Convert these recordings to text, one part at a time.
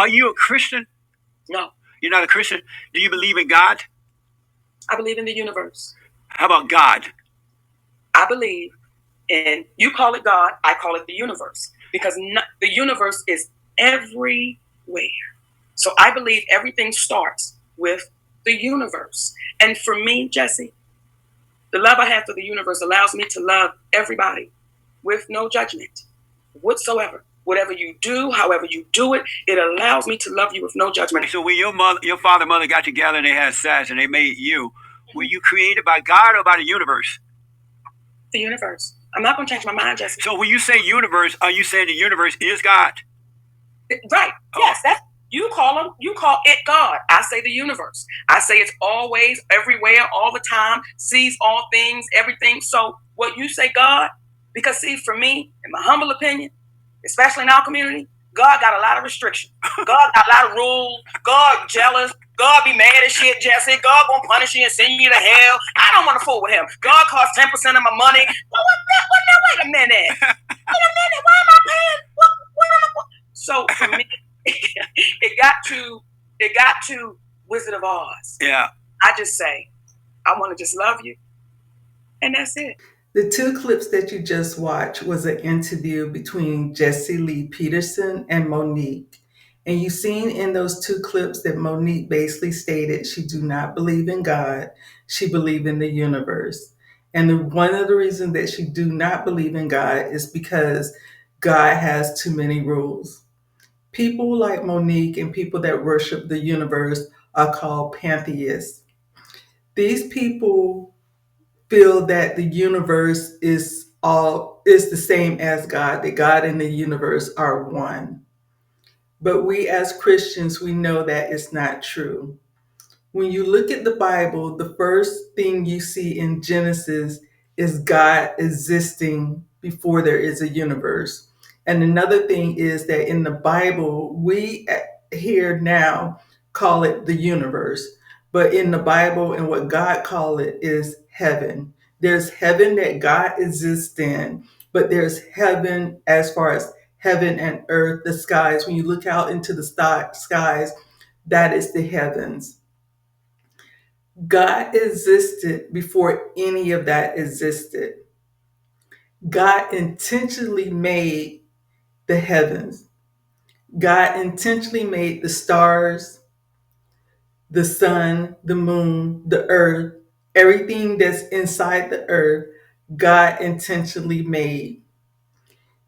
Are you a Christian? No. You're not a Christian? Do you believe in God? I believe in the universe. How about God? I believe in, you call it God, I call it the universe. Because the universe is everywhere. So I believe everything starts with the universe. And for me, Jesse, the love I have for the universe allows me to love everybody with no judgment whatsoever. Whatever you do, however you do it, it allows me to love you with no judgment. So when your father and mother got together and they had sex and they made you, were you created by God or by the universe? The universe. I'm not going to change my mind, Jesse. So when you say universe, are you saying the universe is God? Right. Oh. Yes, that's, you call it God. I say the universe. I say it's always, everywhere, all the time, sees all things, everything. So what you say, God, because see, for me, in my humble opinion, especially in our community, God got a lot of restrictions. God got a lot of rules. God jealous. God be mad as shit, Jesse. God gonna punish you and send you to hell. I don't want to fool with him. God costs 10% of my money. Well, wait a minute. Why am I paying? What? So for me, it got to Wizard of Oz. Yeah. I just say, I want to just love you, and that's it. The two clips that you just watched was an interview between Jesse Lee Peterson and Monique. And you've seen in those two clips that Monique basically stated she do not believe in God. She believe in the universe. And one of the reasons that she do not believe in God is because God has too many rules. People like Monique and people that worship the universe are called pantheists. These people feel that the universe is the same as God, that God and the universe are one. But we as Christians, we know that it's not true. When you look at the Bible, the first thing you see in Genesis is God existing before there is a universe. And another thing is that in the Bible, we here now call it the universe. But in the Bible and what God called it is heaven. There's heaven that God exists in, but there's heaven as far as heaven and earth, the skies. When you look out into the skies, that is the heavens. God existed before any of that existed. God intentionally made the heavens. God intentionally made the stars, the sun, the moon, the earth, everything that's inside the earth, God intentionally made.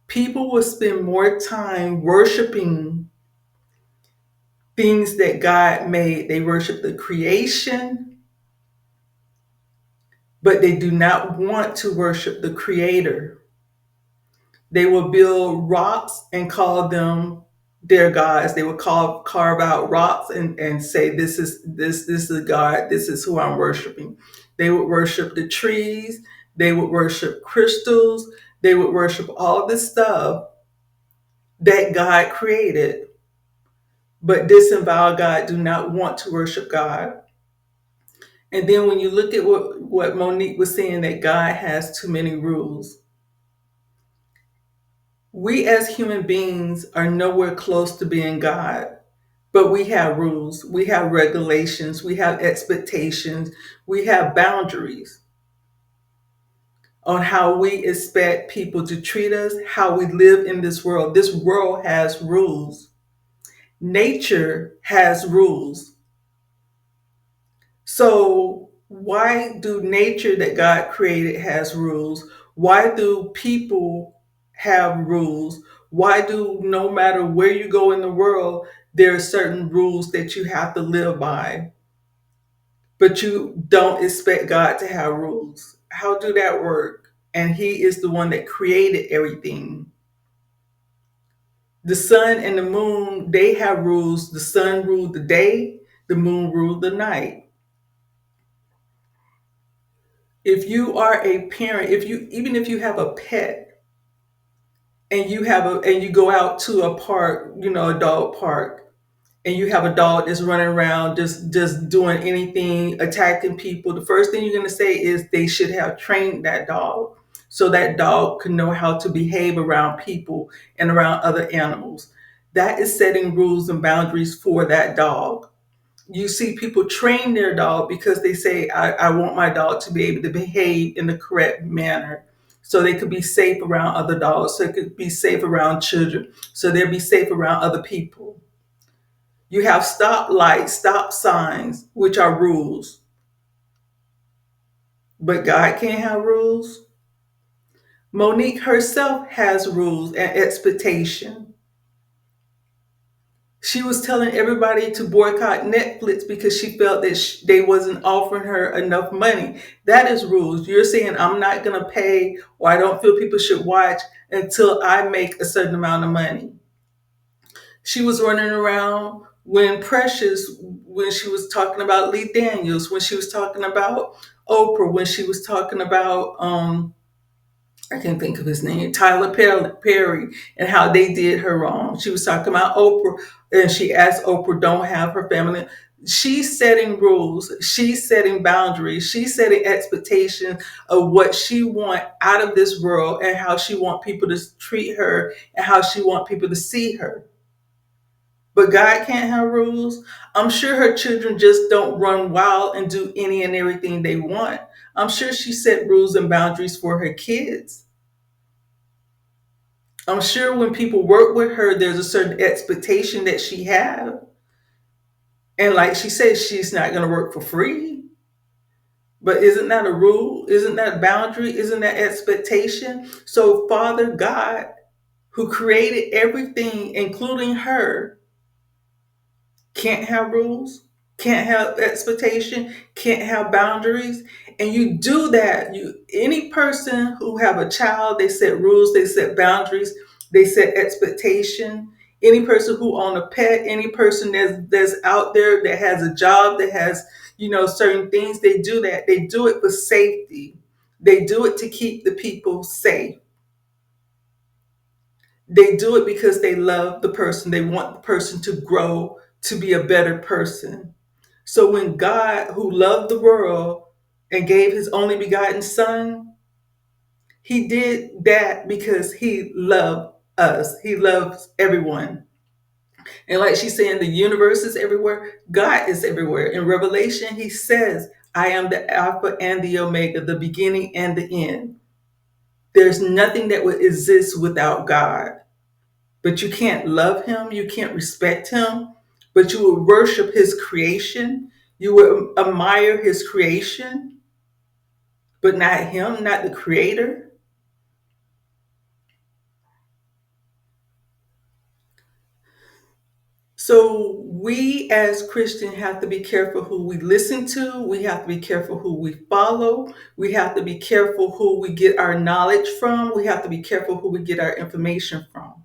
People will spend more time worshiping things that God made. They worship the creation, but they do not want to worship the creator. They will build rocks and call them their gods. They will carve out rocks and say, this is God, this is who I'm worshiping. They would worship the trees, they would worship crystals, they would worship all this stuff that God created. But disemboweled God do not want to worship God. And then when you look at what Monique was saying, that God has too many rules. We as human beings are nowhere close to being God, but we have rules, we have regulations, we have expectations, we have boundaries on how we expect people to treat us, how we live in this world. This world has rules. Nature has rules. So why do nature that God created has rules? Why do people have rules? Why do, no matter where you go in the world, there are certain rules that you have to live by, but you don't expect God to have rules? How do that work? And He is the one that created everything. The sun and the moon, they have rules. The sun ruled the day, the moon ruled the night. If you are a parent, even if you have a pet and you go out to a park, a dog park, and you have a dog that's running around just doing anything, attacking people, the first thing you're going to say is they should have trained that dog so that dog can know how to behave around people and around other animals. That is setting rules and boundaries for that dog. You see people train their dog because they say, I want my dog to be able to behave in the correct manner. So they could be safe around other dogs, so it could be safe around children, so they'll be safe around other people. You have stop lights, stop signs, which are rules. But God can't have rules. Monique herself has rules and expectation. She was telling everybody to boycott Netflix because she felt that they wasn't offering her enough money. That is rules. You're saying I'm not going to pay, or I don't feel people should watch until I make a certain amount of money. She was running around when she was talking about Lee Daniels, when she was talking about Oprah, when she was talking about I can't think of his name, Tyler Perry, and how they did her wrong. She was talking about Oprah, and she asked Oprah, don't have her family. She's setting rules. She's setting boundaries. She's setting expectations of what she wants out of this world and how she wants people to treat her and how she wants people to see her. But God can't have rules. I'm sure her children just don't run wild and do any and everything they want. I'm sure she set rules and boundaries for her kids. I'm sure when people work with her, there's a certain expectation that she have. And like she says, she's not going to work for free. But isn't that a rule? Isn't that a boundary? Isn't that expectation? So Father God, who created everything, including her, can't have rules, can't have expectation, can't have boundaries. And you do that. Any person who have a child, they set rules, they set boundaries, they set expectation. Any person who own a pet, any person that's out there that has a job, that has, certain things, they do that. They do it for safety. They do it to keep the people safe. They do it because they love the person. They want the person to grow to be a better person. So when God, who loved the world and gave his only begotten son, he did that because he loved us. He loves everyone. And like she's saying, the universe is everywhere. God is everywhere. In Revelation, he says, I am the Alpha and the Omega, the beginning and the end. There's nothing that would exist without God. But you can't love him, you can't respect him, but you will worship his creation. You will admire his creation, but not him, not the creator. So we as Christians have to be careful who we listen to. We have to be careful who we follow. We have to be careful who we get our knowledge from. We have to be careful who we get our information from.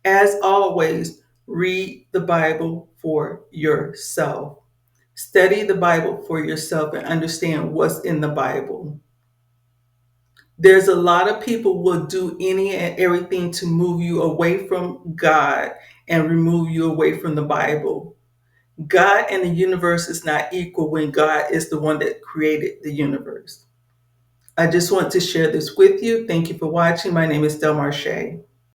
As always, read the Bible for yourself. Study the Bible for yourself and understand what's in the Bible. There's a lot of people will do any and everything to move you away from God and remove you away from the Bible. God and the universe is not equal when God is the one that created the universe. I just want to share this with you. Thank you for watching. My name is Delmarshae.